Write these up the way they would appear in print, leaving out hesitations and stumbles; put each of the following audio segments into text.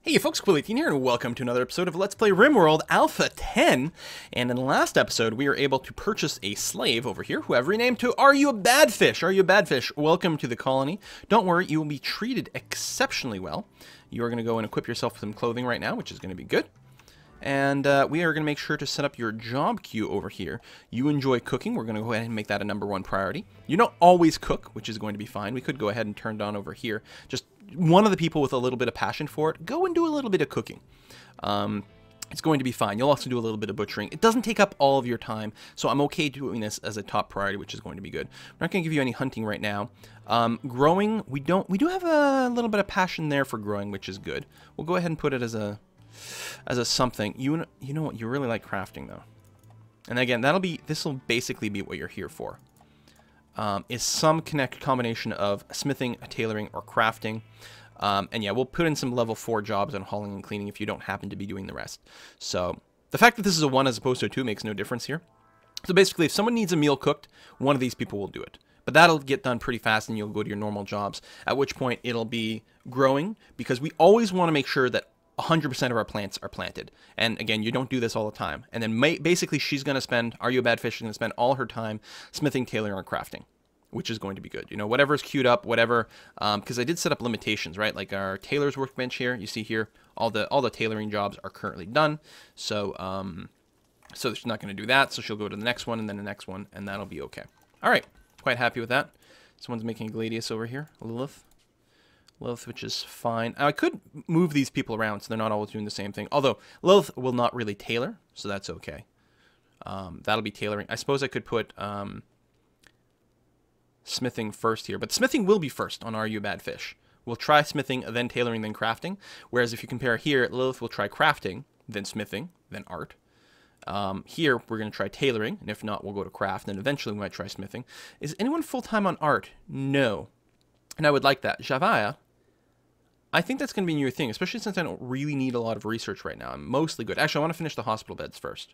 Hey folks, Quilly18 here, and welcome to another episode of Let's Play RimWorld Alpha 10. And in the last episode, we were able to purchase a slave over here, who I've renamed to Are You a Bad Fish? Are You a Bad Fish? Welcome to the colony. Don't worry, you will be treated exceptionally well. You are going to go and equip yourself with some clothing right now, which is going to be good. And we are going to make sure to set up your job queue over here. You enjoy cooking. We're going to go ahead and make that a #1 priority. You don't always cook, which is going to be fine. We could go ahead and turn it on over here. Just one of the people with a little bit of passion for it, go and do a little bit of cooking. It's going to be fine. You'll also do a little bit of butchering. It doesn't take up all of your time, so I'm okay doing this as a top priority, which is going to be good. I'm not going to give you any hunting right now. Growing, we do have a little bit of passion there for growing, which is good. We'll go ahead and put it as a something. You know what? You really like crafting though, and again, this will basically be what you're here for. Is some combination of smithing, tailoring, or crafting. And yeah, we'll put in some level 4 jobs on hauling and cleaning if you don't happen to be doing the rest. So the fact that this is a 1 as opposed to a 2 makes no difference here. So basically, if someone needs a meal cooked, one of these people will do it. But that'll get done pretty fast and you'll go to your normal jobs, at which point it'll be growing, because we always want to make sure that 100% of our plants are planted. And again, you don't do this all the time. And then basically she's going to spend, Are You a Bad Fish? She's going to spend all her time smithing, tailoring, or crafting, which is going to be good. You know, whatever's queued up, whatever, because I did set up limitations, right? Like our tailor's workbench here, you see here, all the tailoring jobs are currently done. So, so she's not going to do that. So she'll go to the next one and then the next one, and that'll be okay. All right, quite happy with that. Someone's making a gladius over here, Lilith, which is fine. Now, I could move these people around so they're not always doing the same thing. Although Lilith will not really tailor, so that's okay. That'll be tailoring. I suppose I could put smithing first here, but smithing will be first on Are You a Bad Fish. We'll try smithing, then tailoring, then crafting. Whereas if you compare here, Lilith will try crafting, then smithing, then art. Here, we're going to try tailoring, and if not, we'll go to craft, and eventually we might try smithing. Is anyone full-time on art? No. And I would like that. Javaya, I think that's going to be a new thing, especially since I don't really need a lot of research right now. I'm mostly good. Actually, I want to finish the hospital beds first.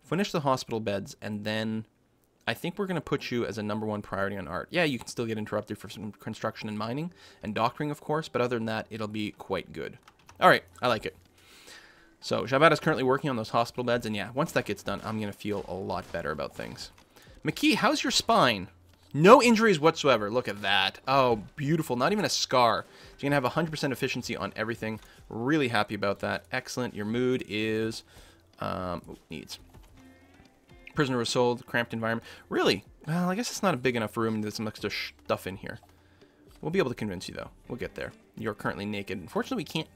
Finish the hospital beds, and then I think we're going to put you as a #1 priority on art. Yeah, you can still get interrupted for some construction and mining, and doctoring, of course, but other than that, it'll be quite good. All right, I like it. So, Javada is currently working on those hospital beds, and yeah, once that gets done, I'm going to feel a lot better about things. McKee, how's your spine? No injuries whatsoever. Look at that. Oh, beautiful. Not even a scar. So you're going to have 100% efficiency on everything. Really happy about that. Excellent. Your mood is... needs. Prisoner was sold. Cramped environment. Really? Well, I guess it's not a big enough room. There's some extra stuff in here. We'll be able to convince you, though. We'll get there. You're currently naked. Unfortunately, we can't...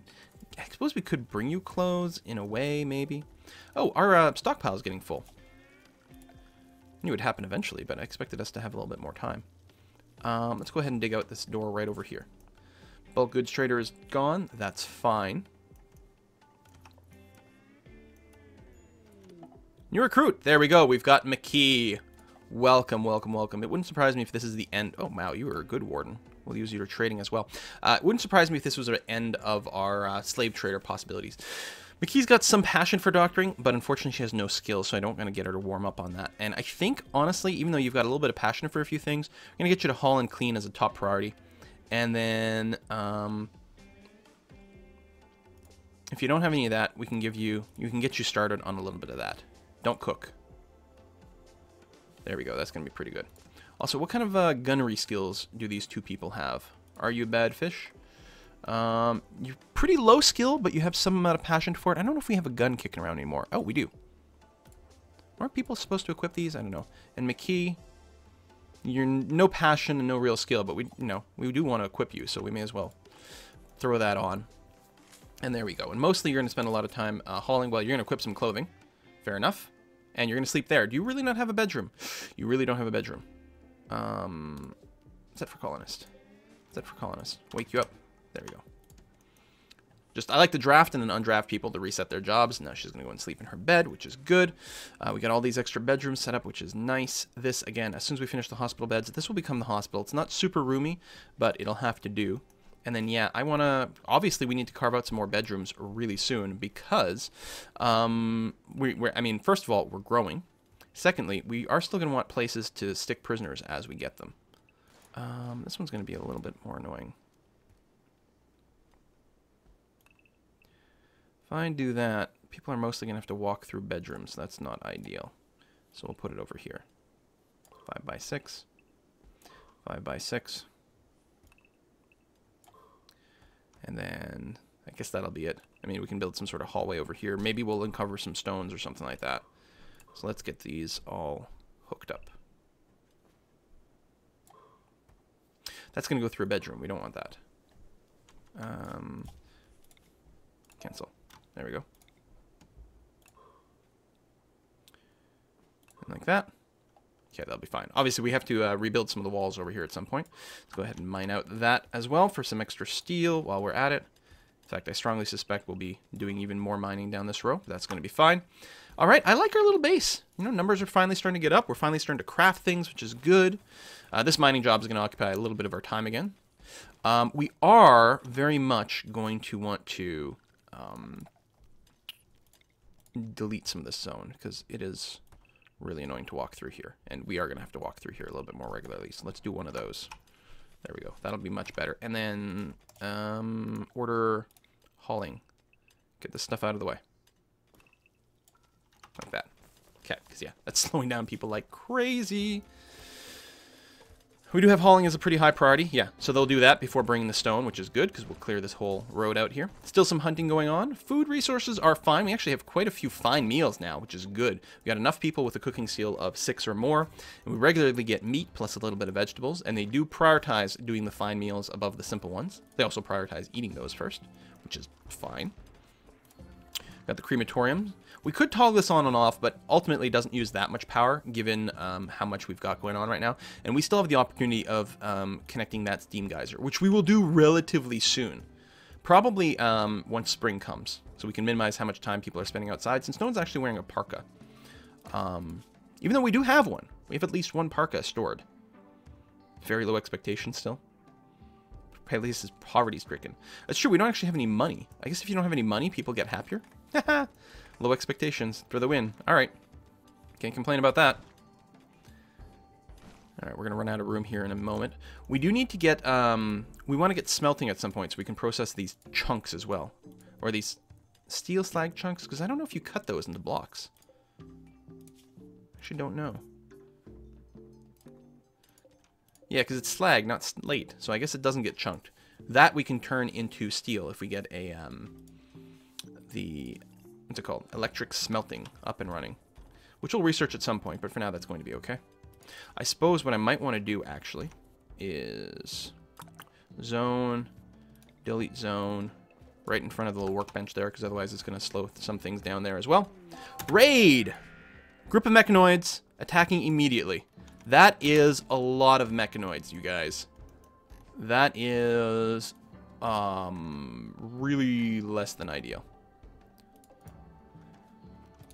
I suppose we could bring you clothes in a way, maybe. Oh, our stockpile is getting full. Knew it would happen eventually, but I expected us to have a little bit more time. Let's go ahead and dig out this door right over here. Bulk goods trader is gone. That's fine. New recruit. There we go. We've got McKee. Welcome, welcome, welcome. It wouldn't surprise me if this is the end. Oh, wow. You were a good warden. We'll use you for trading as well. It wouldn't surprise me if this was the end of our slave trader possibilities. McKee's got some passion for doctoring, but unfortunately she has no skills, so I don't going to get her to warm up on that. And I think, honestly, even though you've got a little bit of passion for a few things, I'm going to get you to haul and clean as a top priority. And then, if you don't have any of that, we can get you started on a little bit of that. Don't cook. There we go. That's going to be pretty good. Also, what kind of gunnery skills do these two people have? Are You a Bad Fish? You're pretty low skill, but you have some amount of passion for it. I don't know if we have a gun kicking around anymore. Oh, we do. Aren't people supposed to equip these? I don't know. And McKee, you're no passion and no real skill, but we do want to equip you, so we may as well throw that on. And there we go. And mostly you're going to spend a lot of time hauling. Well, you're going to equip some clothing. Fair enough. And you're going to sleep there. Do you really not have a bedroom? You really don't have a bedroom. Is that for colonist? Is that for colonist? Wake you up. There we go. I like to draft and then undraft people to reset their jobs. Now she's going to go and sleep in her bed, which is good. We got all these extra bedrooms set up, which is nice. This, again, as soon as we finish the hospital beds, this will become the hospital. It's not super roomy, but it'll have to do. And then, yeah, I want to... Obviously, we need to carve out some more bedrooms really soon because, I mean, first of all, we're growing. Secondly, we are still going to want places to stick prisoners as we get them. This one's going to be a little bit more annoying. If I do that, people are mostly going to have to walk through bedrooms. That's not ideal. So we'll put it over here. 5 by 6. 5 by 6. And then I guess that'll be it. I mean, we can build some sort of hallway over here. Maybe we'll uncover some stones or something like that. So let's get these all hooked up. That's going to go through a bedroom. We don't want that. Cancel. There we go. And like that. Okay, that'll be fine. Obviously, we have to rebuild some of the walls over here at some point. Let's go ahead and mine out that as well for some extra steel while we're at it. In fact, I strongly suspect we'll be doing even more mining down this row. That's going to be fine. All right, I like our little base. You know, numbers are finally starting to get up. We're finally starting to craft things, which is good. This mining job is going to occupy a little bit of our time again. We are very much going to want to delete some of this zone because it is really annoying to walk through here. And we are going to have to walk through here a little bit more regularly. So let's do one of those. There we go. That'll be much better. And then order hauling. Get this stuff out of the way. Like that. Okay, because yeah, that's slowing down people like crazy. We do have hauling as a pretty high priority. Yeah, so they'll do that before bringing the stone, which is good because we'll clear this whole road out here. Still some hunting going on. Food resources are fine. We actually have quite a few fine meals now, which is good. We got enough people with a cooking skill of 6 or more, and we regularly get meat plus a little bit of vegetables, and they do prioritize doing the fine meals above the simple ones. They also prioritize eating those first, which is fine. Got the crematorium. We could toggle this on and off, but ultimately it doesn't use that much power given how much we've got going on right now. And we still have the opportunity of connecting that steam geyser, which we will do relatively soon. Probably once spring comes, so we can minimize how much time people are spending outside, since no one's actually wearing a parka. Even though we do have one. We have at least one parka stored. Very low expectations still. At least is poverty-stricken. That's true, we don't actually have any money. I guess if you don't have any money, people get happier. Low expectations for the win. Alright. Can't complain about that. Alright, we're going to run out of room here in a moment. We do need to get, we want to get smelting at some point so we can process these chunks as well. Or these steel slag chunks, because I don't know if you cut those into blocks. Actually don't know. Yeah, because it's slag, not slate, so I guess it doesn't get chunked. That we can turn into steel if we get a, what's it called? Electric smelting up and running. Which we'll research at some point, but for now that's going to be okay. I suppose what I might want to do, actually, is zone, delete zone, right in front of the little workbench there, because otherwise it's going to slow some things down there as well. Raid! Group of mechanoids attacking immediately. That is a lot of mechanoids, you guys. That is really less than ideal.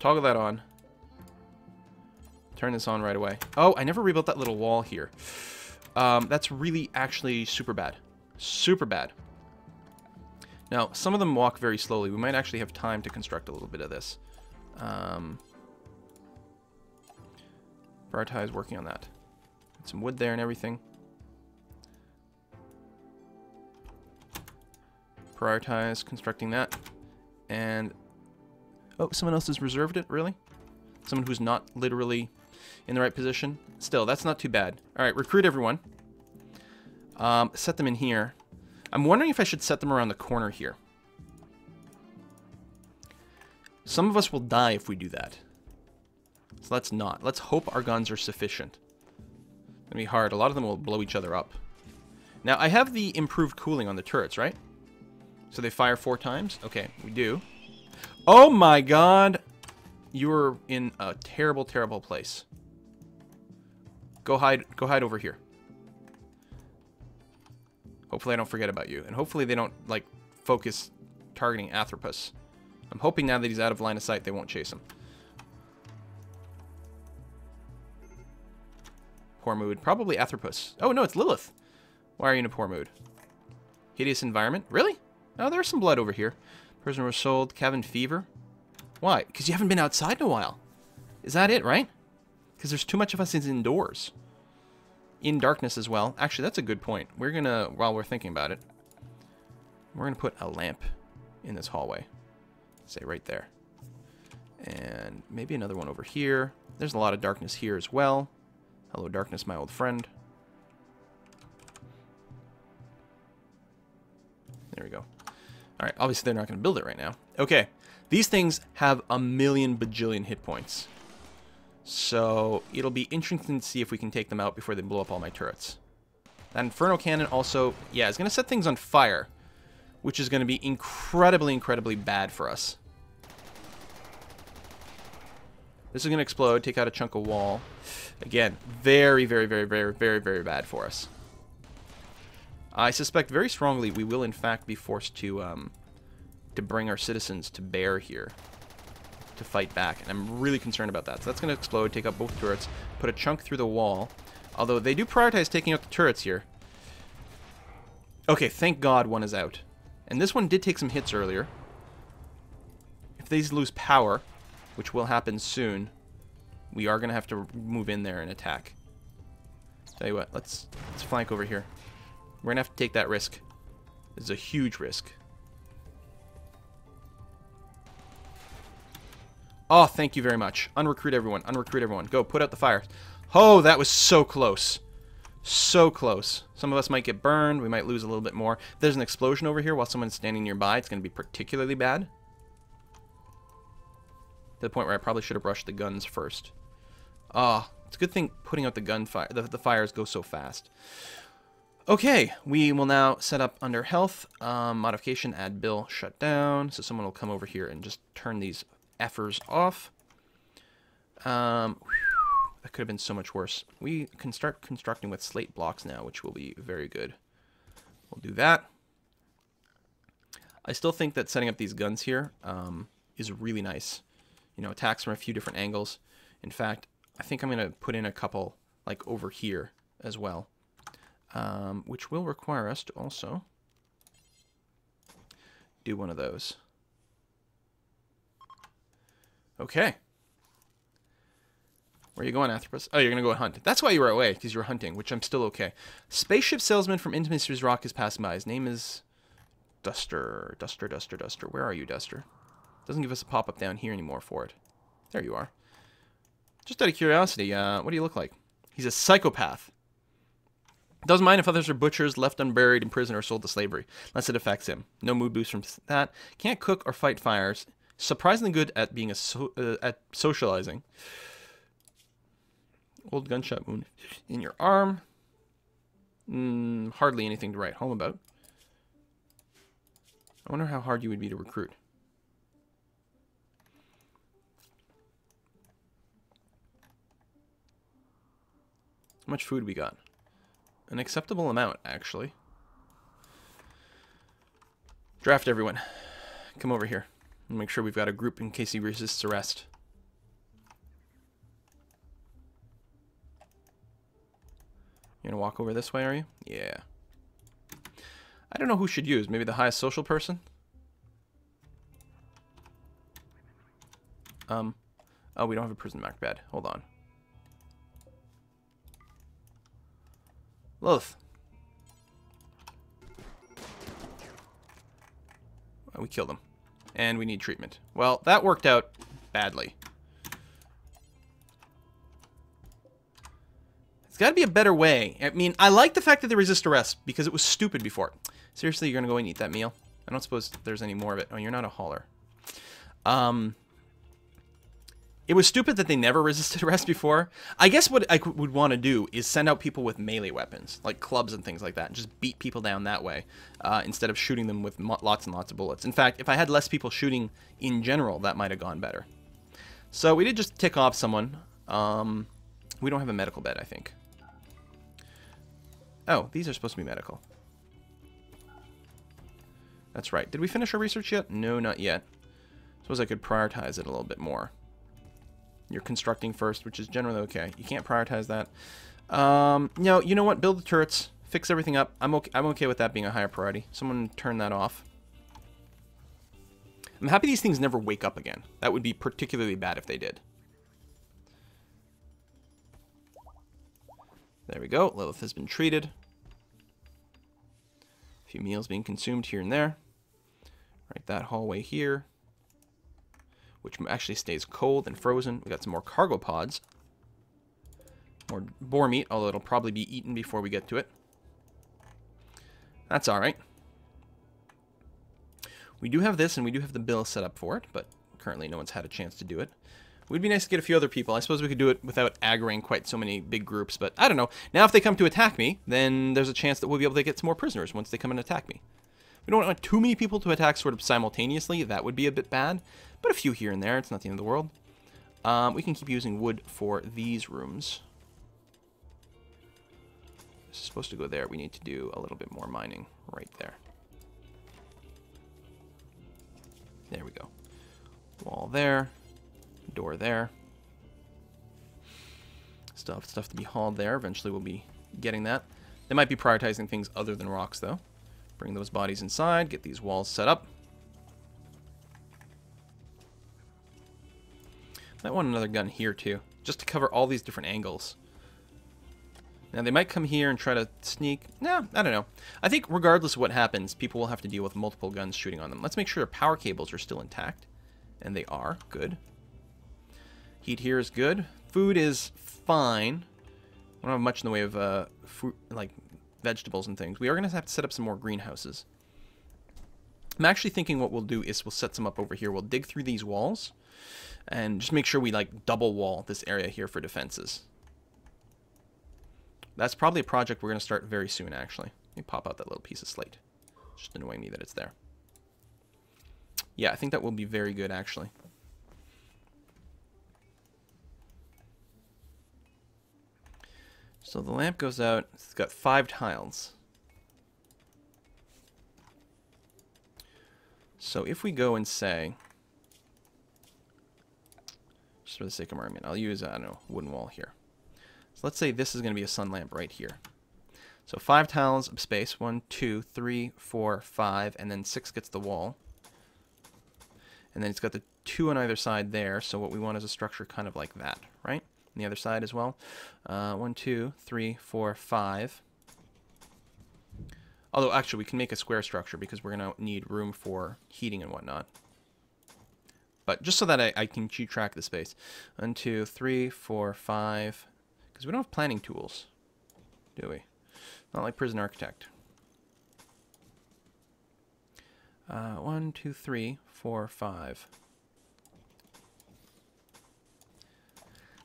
Toggle that on. Turn this on right away. Oh, I never rebuilt that little wall here. That's really actually super bad. Super bad. Now, some of them walk very slowly. We might actually have time to construct a little bit of this. Prioritize working on that. Get some wood there and everything. Prioritize constructing that. And oh, someone else has reserved it, really? Someone who's not literally in the right position? Still, that's not too bad. Alright, recruit everyone. Set them in here. I'm wondering if I should set them around the corner here. Some of us will die if we do that. So let's not. Let's hope our guns are sufficient. It's gonna be hard. A lot of them will blow each other up. Now, I have the improved cooling on the turrets, right? So they fire 4 times? Okay, we do. Oh my god! You're in a terrible, terrible place. Go hide over here. Hopefully I don't forget about you. And hopefully they don't, like, focus targeting Atropus. I'm hoping now that he's out of line of sight, they won't chase him. Poor mood. Probably Atropus. Oh, no, it's Lilith. Why are you in a poor mood? Hideous environment? Really? Oh, there's some blood over here. Prisoner was sold. Cabin fever. Why? Because you haven't been outside in a while. Is that it, right? Because there's too much of us indoors. In darkness as well. Actually, that's a good point. We're going to, while we're thinking about it, we're going to put a lamp in this hallway. Say right there. And maybe another one over here. There's a lot of darkness here as well. Hello, darkness, my old friend. There we go. All right, obviously they're not going to build it right now. Okay, these things have a million bajillion hit points. So it'll be interesting to see if we can take them out before they blow up all my turrets. That Inferno Cannon also, yeah, is going to set things on fire, which is going to be incredibly, incredibly bad for us. This is going to explode, take out a chunk of wall. Again, very, very, very, very, very, very bad for us. I suspect very strongly we will, in fact, be forced to bring our citizens to bear here to fight back. And I'm really concerned about that. So that's going to explode, take out both turrets, put a chunk through the wall. Although they do prioritize taking out the turrets here. Okay, thank God one is out. And this one did take some hits earlier. If these lose power, which will happen soon, we are going to have to move in there and attack. Tell you what, let's flank over here. We're going to have to take that risk. This is a huge risk. Oh, thank you very much. Unrecruit everyone. Unrecruit everyone. Go, put out the fire. Oh, that was so close. So close. Some of us might get burned. We might lose a little bit more. If there's an explosion over here while someone's standing nearby, it's going to be particularly bad. To the point where I probably should have rushed the guns first. Ah, it's a good thing putting out the gunfire. The fires go so fast. Okay, we will now set up under health. Modification, add bill, shut down. So someone will come over here and just turn these effers off. That could have been so much worse. We can start constructing with slate blocks now, which will be very good. We'll do that. I still think that setting up these guns here is really nice. You know, attacks from a few different angles. In fact, I think I'm going to put in a couple, like, over here as well. Which will require us to also do one of those. Okay. Where are you going, Anthropus? Oh, you're going to go hunt. That's why you were away, because you were hunting, which I'm still okay. Spaceship salesman from Intimacy's Rock is passing by. His name is Duster. Duster. Where are you, Duster? Doesn't give us a pop-up down here anymore for it. There you are. Just out of curiosity, what do you look like? He's a psychopath. Doesn't mind if others are butchers, left unburied in prison, or sold to slavery, unless it affects him. No mood boost from that. Can't cook or fight fires. Surprisingly good at being at socializing. Old gunshot wound in your arm. Hardly anything to write home about. I wonder how hard you would be to recruit. How much food we got? An acceptable amount, actually. Draft everyone. Come over here. And make sure we've got a group in case he resists arrest. You're gonna walk over this way, are you? Yeah. I don't know who should use. Maybe the highest social person? Oh, we don't have a prison Mac bed. Hold on. Lilith. Oh, we killed him. And we need treatment. Well, that worked out badly. There's got to be a better way. I mean, I like the fact that they resist arrest because it was stupid before. Seriously, you're going to go and eat that meal? I don't suppose there's any more of it. Oh, you're not a hauler. It was stupid that they never resisted arrest before. I guess what I would want to do is send out people with melee weapons, like clubs and things like that, and just beat people down that way, instead of shooting them with lots and lots of bullets. In fact, if I had less people shooting in general, that might have gone better. So we did just tick off someone. We don't have a medical bed, I think. Oh, these are supposed to be medical. That's right. Did we finish our research yet? No, not yet. Suppose I could prioritize it a little bit more. You're constructing first, which is generally okay. You can't prioritize that. No, you know what? Build the turrets. Fix everything up. I'm okay with that being a higher priority. Someone turn that off. I'm happy these things never wake up again. That would be particularly bad if they did. There we go. Lilith has been treated. A few meals being consumed here and there. Right, that hallway here. which actually stays cold and frozen. We got some more cargo pods. More boar meat, although it'll probably be eaten before we get to it. That's alright. We do have this, and we do have the bill set up for it, but currently no one's had a chance to do it. It would be nice to get a few other people. I suppose we could do it without aggroing quite so many big groups, but I don't know. Now if they come to attack me, then there's a chance that we'll be able to get some more prisoners once they come and attack me. We don't want too many people to attack sort of simultaneously. That would be a bit bad, but a few here and there. It's not the end of the world. We can keep using wood for these rooms. This is supposed to go there. We need to do a little bit more mining right there. There we go. Wall there. Door there. Still have stuff to be hauled there. Eventually we'll be getting that. They might be prioritizing things other than rocks, though. Bring those bodies inside. Get these walls set up. Might want another gun here, too. Just to cover all these different angles. Now, they might come here and try to sneak. No, I don't know. I think regardless of what happens, people will have to deal with multiple guns shooting on them. Let's make sure our power cables are still intact. And they are. Good. Heat here is good. Food is fine. We don't have much in the way of fruit, like vegetables and things. We are going to have to set up some more greenhouses. I'm actually thinking what we'll do is we'll set some up over here. We'll dig through these walls and just make sure we like double wall this area here for defenses. That's probably a project we're going to start very soon, actually. Let me pop out that little piece of slate. Just annoying me that it's there. Yeah, I think that will be very good, actually. So the lamp goes out. It's got 5 tiles. So if we go and say, just for the sake of argument, I'll use, I don't know, wooden wall here. So let's say this is going to be a sun lamp right here. So 5 tiles of space. 1, 2, 3, 4, 5, and then 6 gets the wall. And then it's got the 2 on either side there. So what we want is a structure kind of like that, right? On the other side as well. 1, 2, 3, 4, 5. Although, actually, we can make a square structure because we're going to need room for heating and whatnot. But just so that I can keep track of the space. 1, 2, 3, 4, 5. Because we don't have planning tools, do we? Not like Prison Architect. 1, 2, 3, 4, 5.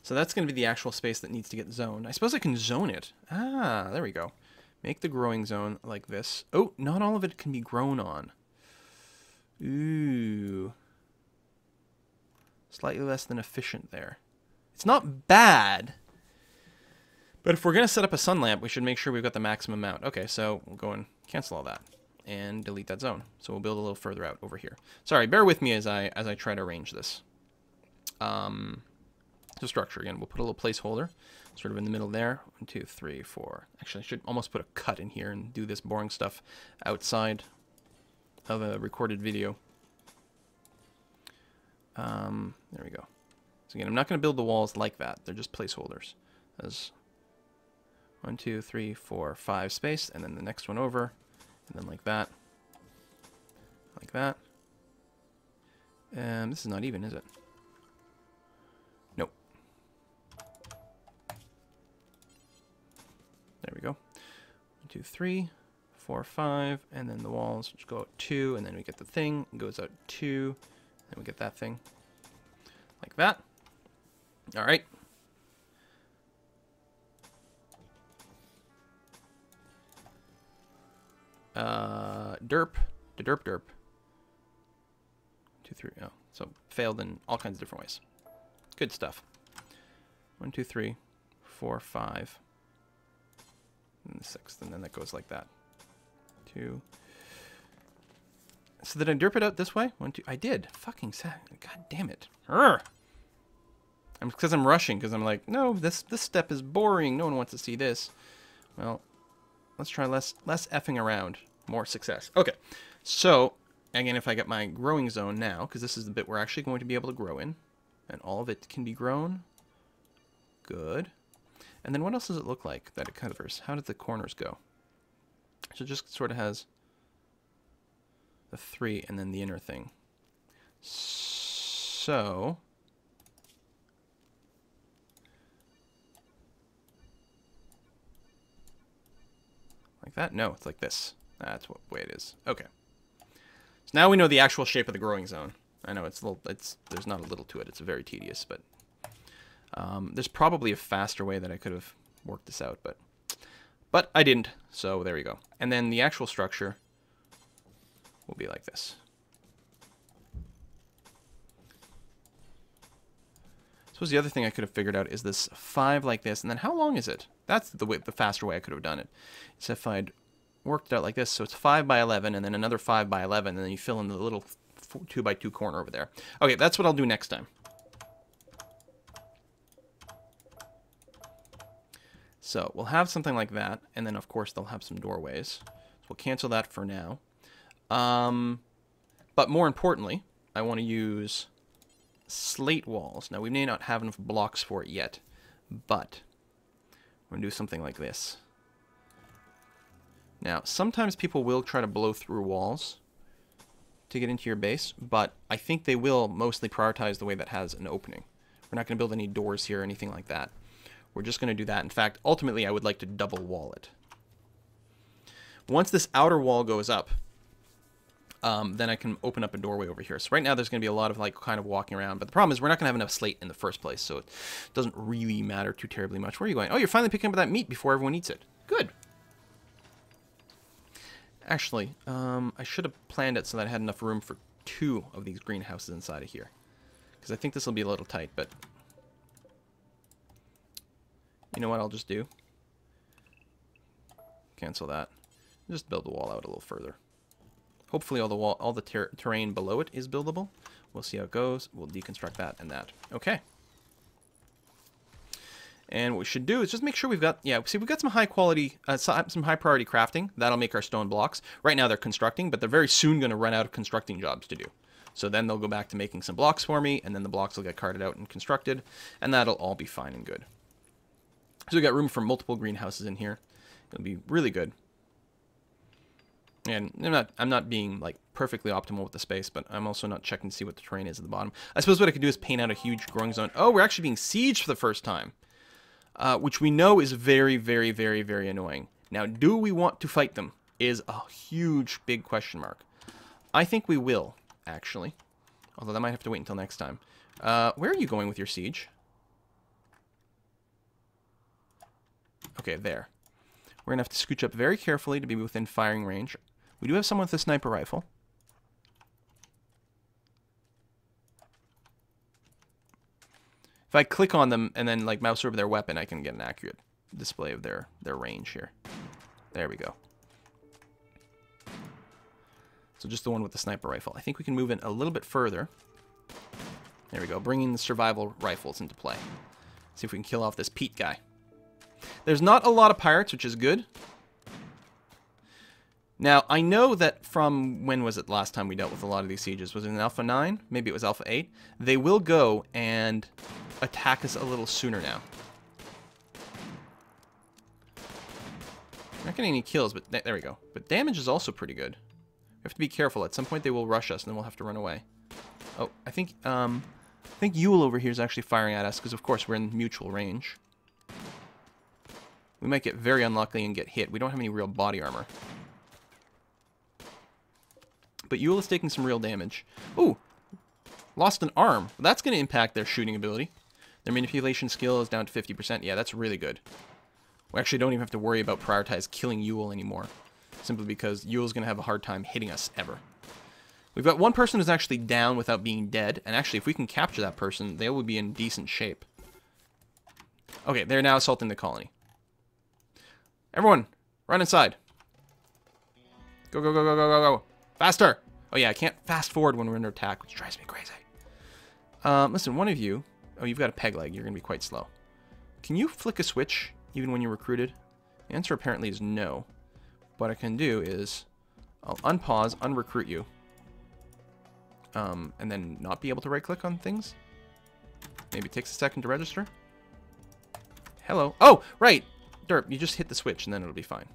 So that's going to be the actual space that needs to get zoned. I suppose I can zone it. Ah, there we go. Make the growing zone like this. Oh, not all of it can be grown on. Ooh. Slightly less than efficient there. It's not bad. But if we're going to set up a sun lamp, we should make sure we've got the maximum amount. Okay, so we'll go and cancel all that. And delete that zone. So we'll build a little further out over here. Sorry, bear with me as I try to arrange this. So structure again, we'll put a little placeholder sort of in the middle there. 1, 2, 3, 4. Actually, I should almost put a cut in here and do this boring stuff outside of a recorded video. There we go. So again, I'm not going to build the walls like that. They're just placeholders. As 1, 2, 3, 4, 5 space, and then the next one over, and then like that. Like that. This is not even, is it? Nope. There we go. 1, 2, 3, 4, 5, and then the walls which go out 2, and then we get the thing, it goes out 2, and we get that thing. Like that. Alright. Derp. Derp derp. 2, 3. Oh, so failed in all kinds of different ways. Good stuff. 1, 2, 3, 4, 5. And the 6th, and then that goes like that. 2. So did I derp it out this way? 1, 2. I did. Fucking sack. God damn it. Urgh. Because I'm rushing, because I'm like, no, this step is boring. No one wants to see this. Well, let's try less effing around. More success. Okay. So, again, if I get my growing zone now, because this is the bit we're actually going to be able to grow in, and all of it can be grown. Good. And then what else does it look like that it covers? How did the corners go? So it just sort of has the 3 and then the inner thing. So So... like that? No, it's like this. That's what way it is. Okay. So now we know the actual shape of the growing zone. I know it's a little, there's not a little to it. It's very tedious, but there's probably a faster way that I could have worked this out, but I didn't. So there we go. And then the actual structure will be like this. I suppose the other thing I could have figured out is this 5 like this, and then how long is it? That's the faster way I could have done it. So if I'd worked it out like this, so it's 5 by 11, and then another 5 by 11, and then you fill in the little 2 by 2 corner over there. Okay, that's what I'll do next time. So we'll have something like that, and then of course they'll have some doorways. So we'll cancel that for now. But more importantly, I want to use slate walls. Now we may not have enough blocks for it yet, but we're going to do something like this. Now, sometimes people will try to blow through walls to get into your base, but I think they will mostly prioritize the way that has an opening. We're not going to build any doors here or anything like that. We're just going to do that. In fact, ultimately, I would like to double wall it. Once this outer wall goes up, then I can open up a doorway over here. So right now there's going to be a lot of like kind of walking around, but the problem is we're not going to have enough slate in the first place, so it doesn't really matter too terribly much. Where are you going? Oh, you're finally picking up that meat before everyone eats it. Good. Actually, I should have planned it so that I had enough room for 2 of these greenhouses inside of here, because I think this will be a little tight, but you know what I'll just do? Cancel that. Just build the wall out a little further. Hopefully all the terrain below it is buildable. We'll see how it goes. We'll deconstruct that and that. Okay. And what we should do is just make sure we've got, yeah, see, we've got some high quality, some high priority crafting. That'll make our stone blocks. Right now they're constructing, but they're very soon going to run out of constructing jobs to do. So then they'll go back to making some blocks for me, and then the blocks will get carted out and constructed, and that'll all be fine and good. So we've got room for multiple greenhouses in here. It'll be really good. And I'm not being like perfectly optimal with the space, but I'm also not checking to see what the terrain is at the bottom. I suppose what I could do is paint out a huge growing zone. Oh, we're actually being sieged for the first time, which we know is very, very, very, very annoying. Now, do we want to fight them is a huge, big question mark. I think we will, actually, although that might have to wait until next time. Where are you going with your siege? Okay, there. We're going to have to scooch up very carefully to be within firing range. We do have someone with a sniper rifle. If I click on them and then like mouse over their weapon, I can get an accurate display of their range here. There we go. So just the one with the sniper rifle. I think we can move in a little bit further. There we go, bringing the survival rifles into play. See if we can kill off this Pete guy. There's not a lot of pirates, which is good. Now, I know that from, when was it last time we dealt with a lot of these sieges? Was it in Alpha 9? Maybe it was Alpha 8. They will go and attack us a little sooner now. Not getting any kills, but there we go. But damage is also pretty good. We have to be careful. At some point they will rush us, and then we'll have to run away. Oh, I think Yule over here is actually firing at us, because of course we're in mutual range. We might get very unlucky and get hit. We don't have any real body armor. But Yule is taking some real damage. Ooh! Lost an arm. That's going to impact their shooting ability. Their manipulation skill is down to 50%. Yeah, that's really good. We actually don't even have to worry about prioritize killing Yule anymore. Simply because Yule's going to have a hard time hitting us ever. We've got one person who's actually down without being dead. And actually, if we can capture that person, they will be in decent shape. Okay, they're now assaulting the colony. Everyone, run inside. Go, go, go, go, go, go, go. Faster! Oh yeah, I can't fast forward when we're under attack, which drives me crazy. Listen, one of you... Oh, you've got a peg leg. You're going to be quite slow. Can you flick a switch even when you're recruited? The answer apparently is no. What I can do is... I'll unpause, unrecruit you. And then not be able to right-click on things. Maybe it takes a second to register. Hello. Oh, right! Derp, you just hit the switch and then it'll be fine.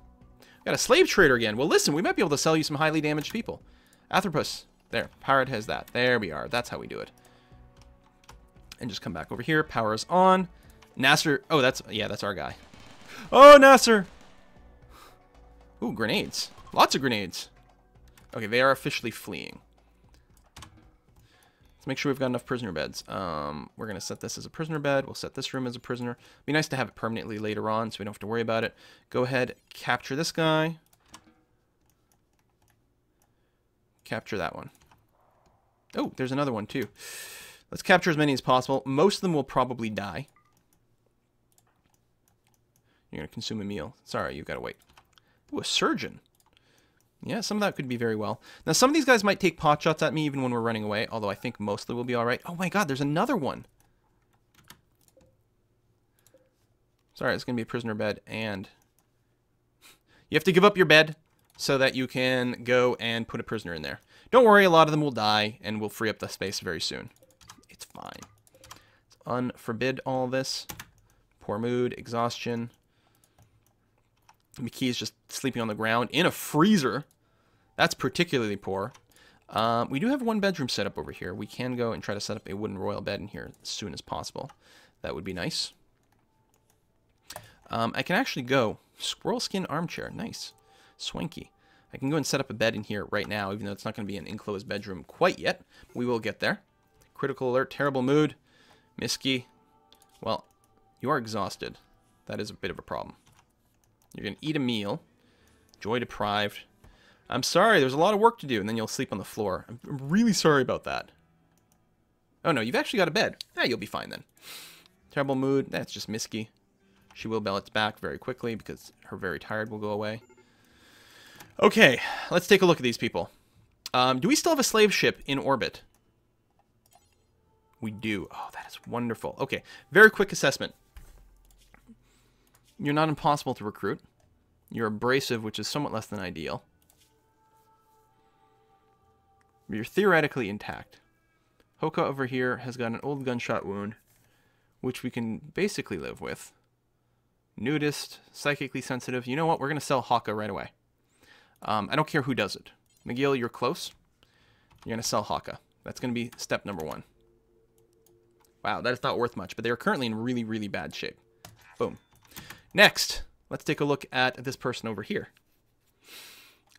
Got a slave trader again. Well, listen, we might be able to sell you some highly damaged people. Athropus. There. Pirate has that. There we are. That's how we do it. And just come back over here. Power is on. Nasser. Oh, that's our guy. Oh, Nasser. Ooh, grenades. Lots of grenades. Okay, they are officially fleeing. Let's make sure we've got enough prisoner beds. We're going to set this as a prisoner bed. We'll set this room as a prisoner. Be nice to have it permanently later on so we don't have to worry about it. Go ahead, capture this guy. Capture that one. Oh, there's another one too. Let's capture as many as possible. Most of them will probably die. You're going to consume a meal. Sorry, you've got to wait. Ooh, a surgeon. Yeah, some of that could be very well. Now, some of these guys might take pot shots at me even when we're running away, although I think mostly will be all right. Oh my god, there's another one. Sorry, it's going to be a prisoner bed, and you have to give up your bed so that you can go and put a prisoner in there. Don't worry, a lot of them will die, and we'll free up the space very soon. It's fine. Let's unforbid all this. Poor mood, exhaustion. McKee is just sleeping on the ground in a freezer. That's particularly poor. We do have one bedroom set up over here. We can go and try to set up a wooden royal bed in here as soon as possible. That would be nice. I can actually go squirrel skin armchair. Nice. Swanky. I can go and set up a bed in here right now, even though it's not going to be an enclosed bedroom quite yet. We will get there. Critical alert, terrible mood. Misky. Well, you are exhausted. That is a bit of a problem. You're going to eat a meal. Joy deprived. I'm sorry, there's a lot of work to do, and then you'll sleep on the floor. I'm really sorry about that. Oh no, you've actually got a bed. You'll be fine then. Terrible mood. That's just Misky. She will balance back very quickly because her very tired will go away. Okay, let's take a look at these people. Do we still have a slave ship in orbit? We do. Oh, that is wonderful. Okay, very quick assessment. You're not impossible to recruit. You're abrasive, which is somewhat less than ideal. You're theoretically intact. Hoka over here has got an old gunshot wound, which we can basically live with. Nudist, psychically sensitive. You know what? We're going to sell Hoka right away. I don't care who does it. McGill, you're close. You're going to sell Hoka. That's going to be step number 1. Wow, that is not worth much, but they are currently in really, really bad shape. Boom. Next, let's take a look at this person over here.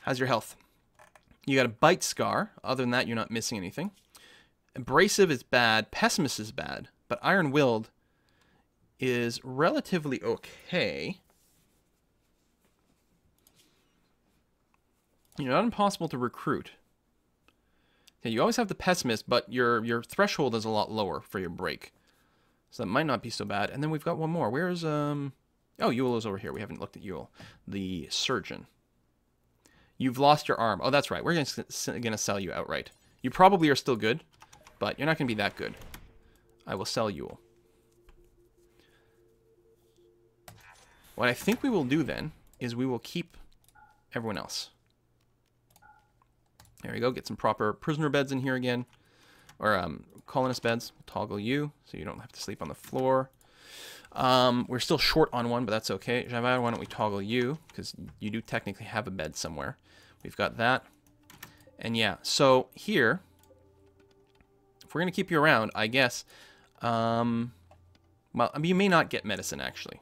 How's your health? You got a bite scar. Other than that, you're not missing anything. Abrasive is bad. Pessimist is bad. But iron-willed is relatively okay. You're not impossible to recruit. Yeah, you always have the pessimist, but your threshold is a lot lower for your break. So that might not be so bad. And then we've got one more. Where's, oh, Yule is over here. We haven't looked at Yule. The surgeon. You've lost your arm. Oh, that's right. We're going to sell you outright. You probably are still good, but you're not going to be that good. I will sell Yule. What I think we will do then is we will keep everyone else. There we go. Get some proper prisoner beds in here again. Or colonist beds. We'll toggle you so you don't have to sleep on the floor. We're still short on one, but that's okay. Javard, why don't we toggle you? Because you do technically have a bed somewhere. We've got that. And yeah, so here, if we're going to keep you around, I guess, well, I mean, you may not get medicine, actually.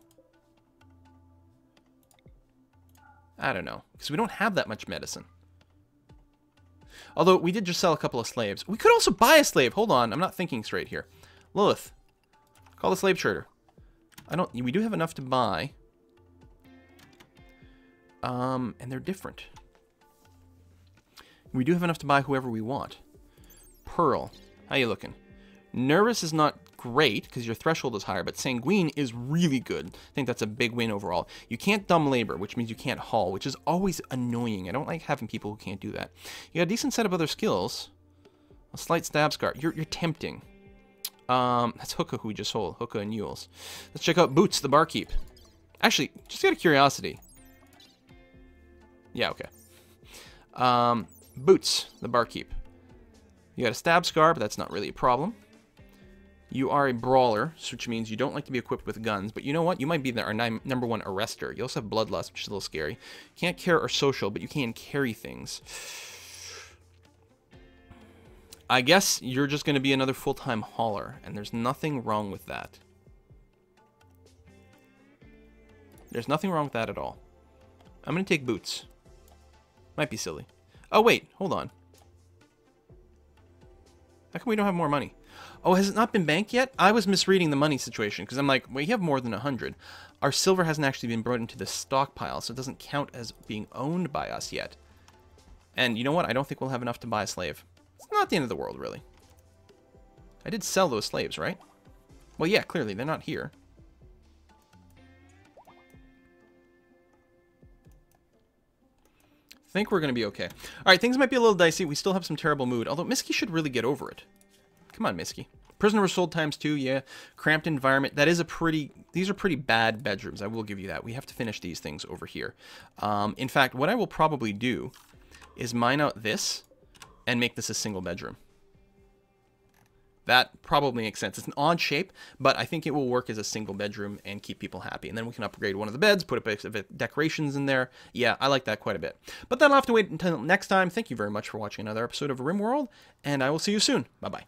I don't know, because we don't have that much medicine. Although, we did just sell a couple of slaves. We could also buy a slave. Hold on, I'm not thinking straight here. Lilith, call the slave trader. We do have enough to buy. And they're different. We do have enough to buy whoever we want. Pearl, how you looking? Nervous is not great, because your threshold is higher, but Sanguine is really good. I think that's a big win overall. You can't dumb labor, which means you can't haul, which is always annoying. I don't like having people who can't do that. You got a decent set of other skills. A slight stab scar. You're tempting. That's Hookah who we just sold. Hookah and Yules. Let's check out Boots, the barkeep. Actually, just out of curiosity. Yeah, okay. Boots, the barkeep. You got a stab scar, but that's not really a problem. You are a brawler, which means you don't like to be equipped with guns. But you know what? You might be our number 1 arrester. You also have bloodlust, which is a little scary. Can't care or social, but you can carry things. I guess you're just going to be another full-time hauler, and there's nothing wrong with that. There's nothing wrong with that at all. I'm going to take boots. Might be silly. Oh, wait. Hold on. How come we don't have more money? Oh, has it not been banked yet? I was misreading the money situation, because I'm like, we have more than 100. Our silver hasn't actually been brought into the stockpile, so it doesn't count as being owned by us yet. And you know what? I don't think we'll have enough to buy a slave. It's not the end of the world, really. I did sell those slaves, right? Well, yeah, clearly, they're not here. I think we're going to be okay. All right, things might be a little dicey. We still have some terrible mood, although Misky should really get over it. Come on, Misky. Prisoner was sold ×2, yeah. Cramped environment. That is a pretty... These are pretty bad bedrooms. I will give you that. We have to finish these things over here. In fact, what I will probably do is mine out this and make this a single bedroom. That probably makes sense. It's an odd shape, but I think it will work as a single bedroom and keep people happy. And then we can upgrade one of the beds, put a bit of decorations in there. Yeah, I like that quite a bit. But that'll have to wait until next time. Thank you very much for watching another episode of RimWorld, and I will see you soon. Bye-bye.